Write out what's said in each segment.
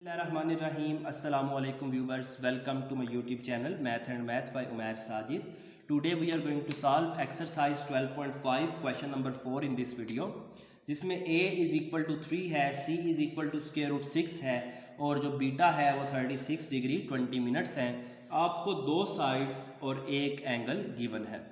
Bismillahirrahmanirrahim. Assalamu alaikum viewers. Welcome to my YouTube channel Math and Math by Umair Sajid. Today we are going to solve exercise 12.5 question number 4 in this video, जिसमें a is equal to 3 है, c is equal to square root 6 है और जो beta है वो 36 degree 20 minutes हैं। आपको दो साइड्स और एक एंगल गिवन है।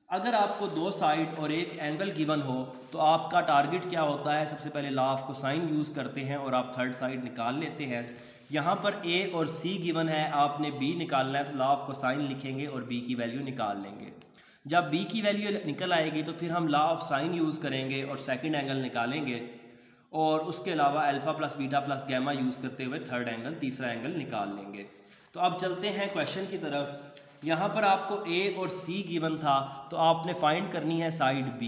अगर आपको दो साइड और एक एंगल गिवन हो तो आपका टारगेट क्या होता है? सबसे पहले लॉ ऑफ कोसाइन यूज़ करते हैं और आप थर्ड साइड निकाल लेते हैं। यहाँ पर a और c गिवन है, आपने b निकालना है तो लॉ ऑफ कोसाइन लिखेंगे और b की वैल्यू निकाल लेंगे। जब b की वैल्यू निकल आएगी तो फिर हम लॉ ऑफ साइन यूज़ करेंगे और सेकंड एंगल निकालेंगे और उसके अलावा alpha plus beta plus gamma use करते हुए थर्ड एंगल तीसरा एंगल निकाल लेंगे। तो अब चलते हैं क्वेश्चन की तरफ। यहाँ पर आपको a और c गिवन था तो आपने फाइंड करनी है साइड b।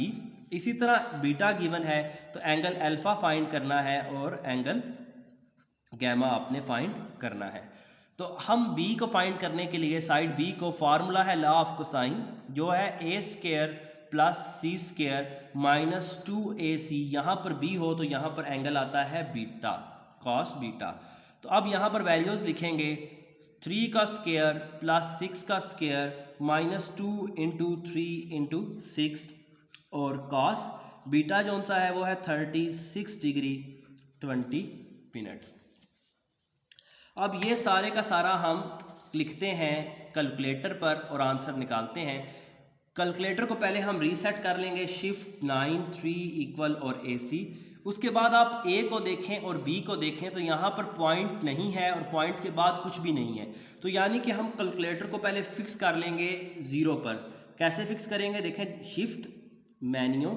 इसी तरह बीटा गिवन है तो एंगल अल्फ़ा फाइंड करना है और एंगल गैमा आपने फाइंड करना है। तो हम b को फाइंड करने के लिए साइड b को फार्मूला है लॉ ऑफ कोसाइन, जो है a square plus C square minus 2ac। यहाँ पर b हो तो यहाँ पर एंगल आता है बीटा, कॉस बीटा। तो अब यहाँ पर वैल्यूज़ लिखेंगे 3 का स्क्वायर प्लस 6 का स्क्वायर माइनस 2 इंटू 3 इंटू 6 और कॉस बीटा जो सा है वो है 36 डिग्री 20 मिनट्स। अब ये सारे का सारा हम लिखते हैं कैलकुलेटर पर और आंसर निकालते हैं। कैलकुलेटर को पहले हम रीसेट कर लेंगे, शिफ्ट 9 3 इक्वल और AC। उसके बाद आप a को देखें और b को देखें तो यहाँ पर पॉइंट नहीं है और पॉइंट के बाद कुछ भी नहीं है, तो यानी कि हम कैलकुलेटर को पहले फिक्स कर लेंगे 0 पर। कैसे फिक्स करेंगे? देखें, शिफ्ट मेन्यू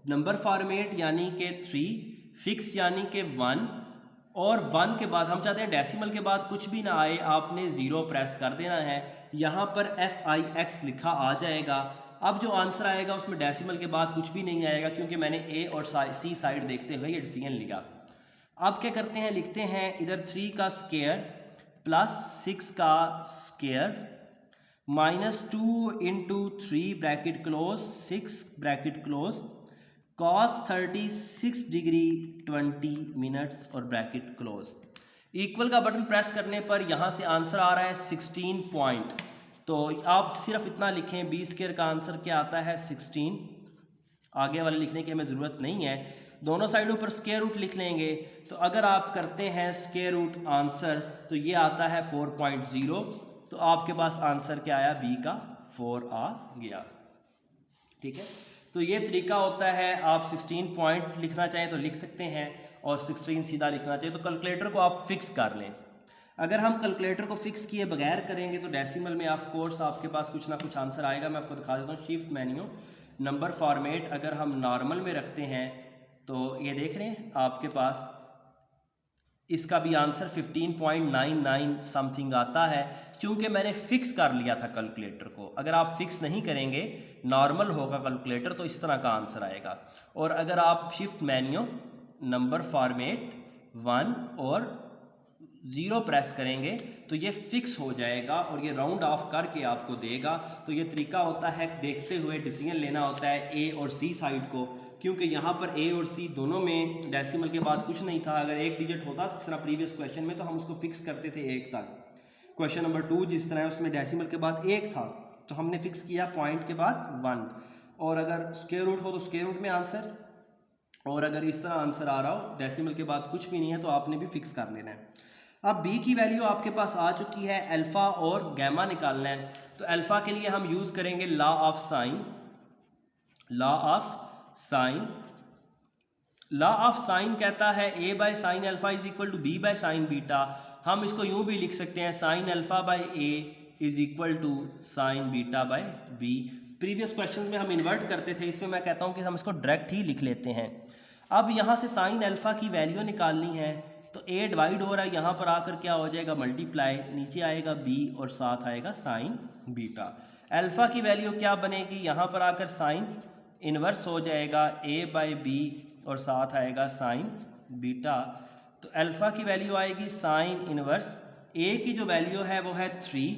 नंबर फॉर्मेट यानी कि 3 फिक्स यानी कि 1 और 1 के बाद हम चाहते हैं डेसिमल के बाद कुछ भी ना आए, आपने 0 प्रेस कर देना है। यहाँ पर FIX लिखा आ जाएगा। अब जो आंसर आएगा उसमें डेसिमल के बाद कुछ भी नहीं आएगा क्योंकि मैंने a और c साइड देखते हुए ये डिसीजन लिया। अब क्या करते हैं, लिखते हैं इधर 3 का स्क्वायर प्लस 6 का square minus 2 into 3 bracket close 6 bracket close cos 36 degree 20 minutes और ब्रैकेट क्लोज। इक्वल का बटन प्रेस करने पर यहाँ से आंसर आ रहा है 16 पॉइंट। तो आप सिर्फ इतना लिखें, बी स्क्वायर का आंसर क्या आता है 16। आगे वाले लिखने की हमें ज़रूरत नहीं है, दोनों साइडों पर स्क्वायर रूट लिख लेंगे। तो अगर आप करते हैं स्क्वायर रूट आंसर तो ये आता है 4.0। तो आपके पास आंसर क्या आया? बी का 4 आ गया। ठीक है, तो ये तरीका होता है। आप 16 पॉइंट लिखना चाहें तो लिख सकते हैं और 16 सीधा लिखना चाहिए तो कैलकुलेटर को आप फिक्स कर लें। अगर हम कैलकुलेटर को फिक्स किए बगैर करेंगे तो डेसिमल में ऑफ कोर्स आपके पास कुछ ना कुछ आंसर आएगा। मैं आपको दिखा देता हूँ, शिफ्ट मेन्यू नंबर फॉर्मेट अगर हम नॉर्मल में रखते हैं तो ये देख रहे हैं आपके पास इसका भी आंसर 15.99 समथिंग आता है क्योंकि मैंने फिक्स कर लिया था कैलकुलेटर को। अगर आप फिक्स नहीं करेंगे, नॉर्मल होगा कैलकुलेटर, तो इस तरह का आंसर आएगा। और अगर आप शिफ्ट मेन्यू नंबर फॉर्मेट 1 और 0 प्रेस करेंगे तो ये फिक्स हो जाएगा और ये राउंड ऑफ करके आपको देगा। तो ये तरीका होता है देखते हुए डिसीजन लेना होता है A और C साइड को, क्योंकि यहाँ पर A और C दोनों में डेसिमल के बाद कुछ नहीं था। अगर एक डिजिट होता जिस तरह प्रीवियस क्वेश्चन में तो हम उसको फिक्स करते थे 1 तक। क्वेश्चन नंबर 2 जिस तरह है उसमें डेसिमल के बाद 1 था तो हमने फिक्स किया पॉइंट के बाद 1। और अगर स्क्वायर रूट हो तो स्क्वायर रूट में आंसर, और अगर इस तरह आंसर आ रहा हो डेसिमल के बाद कुछ भी नहीं है तो आपने भी फिक्स कर लेना है। अब b की वैल्यू आपके पास आ चुकी है, अल्फ़ा और गैमा निकालना है। तो अल्फ़ा के लिए हम यूज़ करेंगे law of sine. Law of sine, law of sine कहता है a by sine alpha is equal to b by sine beta. हम इसको यूँ भी लिख सकते हैं sine alpha by a is equal to sine beta by b। Previous question में हम इन्वर्ट करते थे, इसमें मैं कहता हूँ कि हम इसको डायरेक्ट ही लिख लेते हैं। अब यहाँ से साइन अल्फ़ा की वैल्यू निकालनी है तो a डिवाइड हो रहा है, यहाँ पर आकर क्या हो जाएगा मल्टीप्लाई, नीचे आएगा b और साथ आएगा साइन बीटा। अल्फ़ा की वैल्यू क्या बनेगी? यहाँ पर आकर साइन इन्वर्स हो जाएगा a बाई बी और साथ आएगा साइन बीटा। तो अल्फ़ा की वैल्यू आएगी साइन इन्वर्स, a की जो वैल्यू है वो है 3,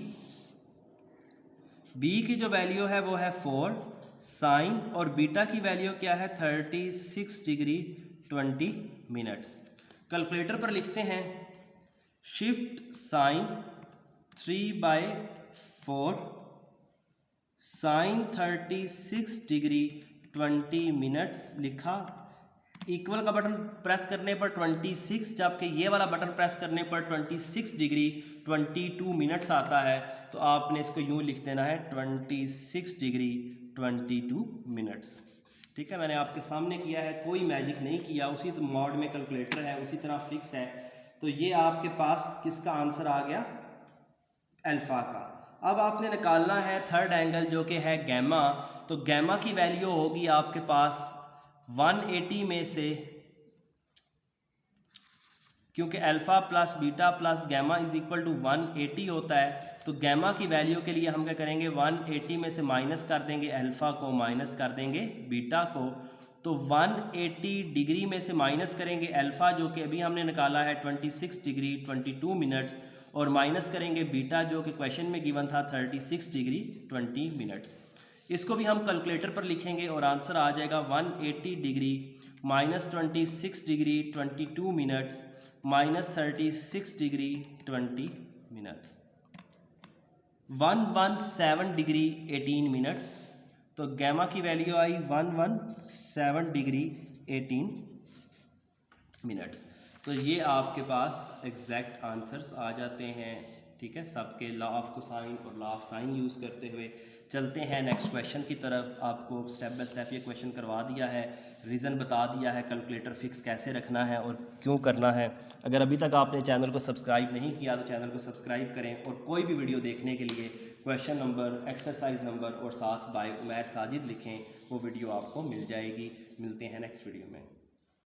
b की जो वैल्यू है वो है 4 साइन और बीटा की वैल्यू क्या है 36 डिग्री 20 मिनट्स। कैलकुलेटर पर लिखते हैं shift sine 3/4 sine 36 degree 20 minutes लिखा। इक्वल का बटन प्रेस करने पर 26, जबकि ये वाला बटन प्रेस करने पर 26 डिग्री 22 मिनट्स आता है। तो आपने इसको यूँ लिख देना है 26 डिग्री 22 मिनट्स। ठीक है, मैंने आपके सामने किया है, कोई मैजिक नहीं किया, उसी मोड में कैलकुलेटर है, उसी तरह फिक्स है। तो ये आपके पास किसका आंसर आ गया, अल्फा का। अब आपने निकालना है थर्ड एंगल जो कि है गैमा। तो गैमा की वैल्यू होगी आपके पास 180 में से, क्योंकि alpha plus beta plus gamma is equal to 180 होता है। तो गैमा की वैल्यू के लिए हम क्या करेंगे, 180 में से माइनस कर देंगे अल्फा को, माइनस कर देंगे बीटा को। तो 180 डिग्री में से माइनस करेंगे अल्फा जो कि अभी हमने निकाला है 26 डिग्री 22 मिनट्स, और माइनस करेंगे बीटा जो कि क्वेश्चन में गिवन था 36 डिग्री 20 मिनट्स। इसको भी हम कैलकुलेटर पर लिखेंगे और आंसर आ जाएगा 180 degree minus 26 degree 22 minutes minus 36 degree 20 minutes, 117 degree 18 minutes. तो गैमा की वैल्यू आई 117 डिग्री 18 मिनट्स। तो ये आपके पास एग्जैक्ट आंसर्स आ जाते हैं। ठीक है, सबके लॉ ऑफ कोसाइन और लॉ ऑफ साइन यूज़ करते हुए चलते हैं नेक्स्ट क्वेश्चन की तरफ। आपको स्टेप बाय स्टेप ये क्वेश्चन करवा दिया है, रीज़न बता दिया है, कैलकुलेटर फिक्स कैसे रखना है और क्यों करना है। अगर अभी तक आपने चैनल को सब्सक्राइब नहीं किया तो चैनल को सब्सक्राइब करें, और कोई भी वीडियो देखने के लिए क्वेश्चन नंबर, एक्सरसाइज नंबर और साथ बाय उमैर साजिद लिखें, वो वीडियो आपको मिल जाएगी। मिलते हैं नेक्स्ट वीडियो में।